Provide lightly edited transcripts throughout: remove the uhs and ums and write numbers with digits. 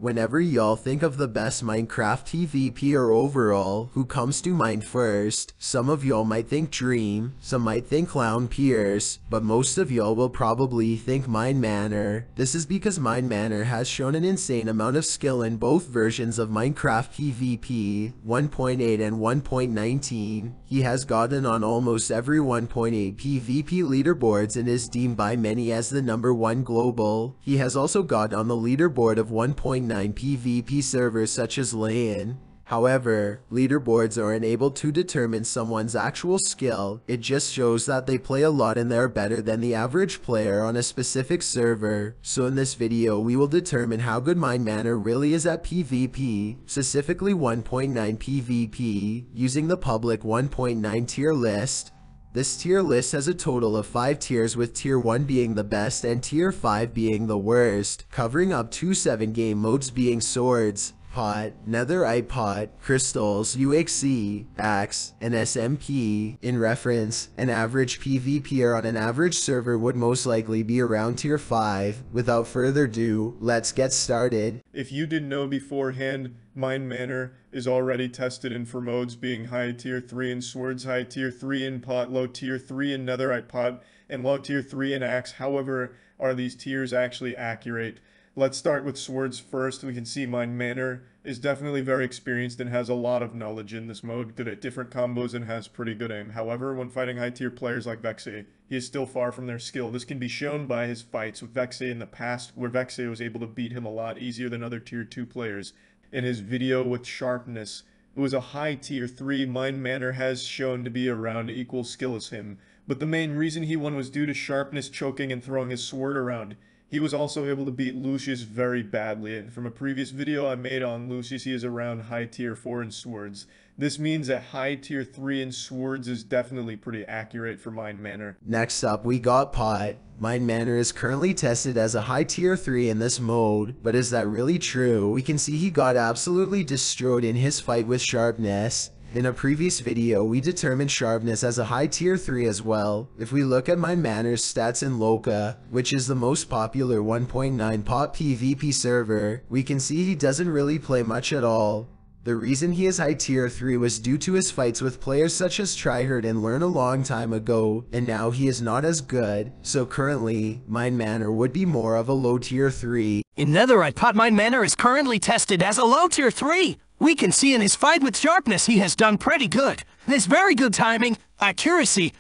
Whenever y'all think of the best Minecraft PvP or overall, who comes to mind first? Some of y'all might think Dream, some might think Clown Pierce, but most of y'all will probably think Minemanner. This is because Minemanner has shown an insane amount of skill in both versions of Minecraft PvP, 1.8 and 1.19. He has gotten on almost every 1.8 PvP leaderboards and is deemed by many as the #1 global. He has also got on the leaderboard of 1.9 PvP servers such as LAN. However, leaderboards aren't able to determine someone's actual skill, it just shows that they play a lot and they're better than the average player on a specific server. So in this video we will determine how good Minemanner really is at PvP, specifically 1.9 PvP, using the public 1.9 tier list. This tier list has a total of 5 tiers, with tier 1 being the best and tier 5 being the worst, covering up to 7 game modes being swords, pot, netherite pot, crystals, UHC, axe, and SMP. In reference, an average PvPer on an average server would most likely be around tier 5. Without further ado, let's get started. If you didn't know beforehand, Minemanner is already tested in for modes being high tier 3 in swords, high tier 3 in pot, low tier 3 in netherite pot, and low tier 3 in axe. However, are these tiers actually accurate? Let's start with swords first. We can see Minemanner is definitely very experienced and has a lot of knowledge in this mode, good at different combos and has pretty good aim. However, when fighting high tier players like Vexy, he is still far from their skill. This can be shown by his fights with Vexy in the past, where Vexy was able to beat him a lot easier than other tier 2 players. In his video with Sharpness, who is a high tier 3, Minemanner has shown to be around equal skill as him, but the main reason he won was due to Sharpness choking and throwing his sword around. He was also able to beat Lucius very badly, and from a previous video I made on Lucius, he is around high tier 4 in swords. This means that high tier 3 in swords is definitely pretty accurate for Minemanner. Next up we got pot. Minemanner is currently tested as a high tier 3 in this mode, but is that really true? We can see he got absolutely destroyed in his fight with Sharpness. In a previous video, we determined Sharpness as a high tier 3 as well. If we look at Minemanner's stats in Loca, which is the most popular 1.9 pot PvP server, we can see he doesn't really play much at all. The reason he is high tier 3 was due to his fights with players such as Tryhard and Learn a long time ago, and now he is not as good, so currently, Minemanner would be more of a low tier 3. In netherite pot, Minemanner is currently tested as a low tier 3. We can see in his fight with Sharpness he has done pretty good. There's very good timing, accuracy,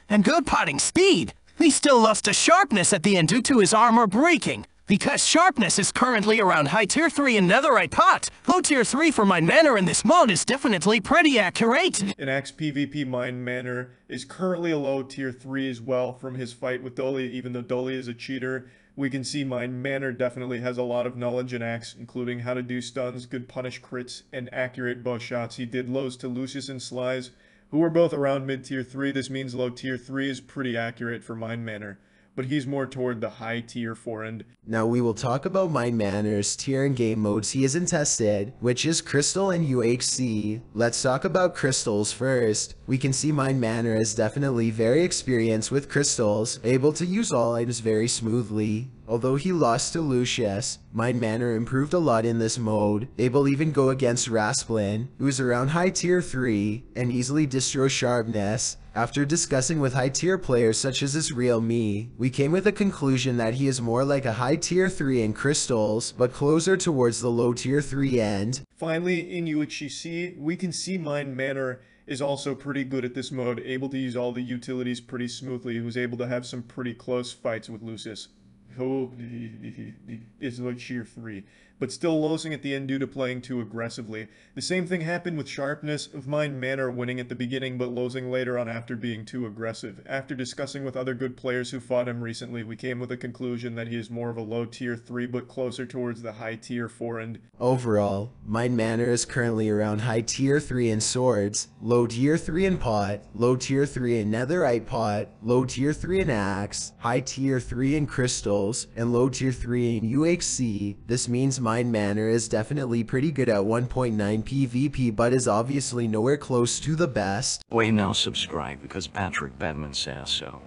and good potting speed. He still lost to Sharpness at the end due to his armor breaking. Because Sharpness is currently around high tier 3 in netherite pot, low tier 3 for Minemanner in this mode is definitely pretty accurate. In axe PvP, Minemanner is currently a low tier 3 as well from his fight with Dolly. Even though Dolly is a cheater, we can see Minemanner definitely has a lot of knowledge in axe, including how to do stuns, good punish crits, and accurate bow shots. He did lows to Lucius and Slize, who were both around mid tier 3. This means low tier 3 is pretty accurate for Minemanner, but he's more toward the high tier 4 end. Now we will talk about Minemanner's tier and game modes he isn't tested, which is Crystal and UHC. Let's talk about Crystals first. We can see Minemanner is definitely very experienced with Crystals, able to use all items very smoothly. Although he lost to Lucius, Minemanner improved a lot in this mode, able even go against Rasplin, who is around high tier 3, and easily destroy Sharpness. After discussing with high tier players such as his real me, we came with a conclusion that he is more like a high tier 3 in Crystals, but closer towards the low tier 3 end. Finally, in UHC, we can see Minemanner is also pretty good at this mode, able to use all the utilities pretty smoothly. He was able to have some pretty close fights with Lucius. Is like tier 3, but still losing at the end due to playing too aggressively. The same thing happened with Sharpness, of Minemanner winning at the beginning but losing later on after being too aggressive. After discussing with other good players who fought him recently, we came with a conclusion that he is more of a low tier 3 but closer towards the high tier 4 end. Overall, Minemanner is currently around high tier 3 in swords, low tier 3 in pot, low tier 3 in netherite pot, low tier 3 in axe, high tier 3 in crystals, and low tier 3 in UHC. This means Minemanner is definitely pretty good at 1.9 PvP, but is obviously nowhere close to the best. Wait, now subscribe because Patrick Badman says so.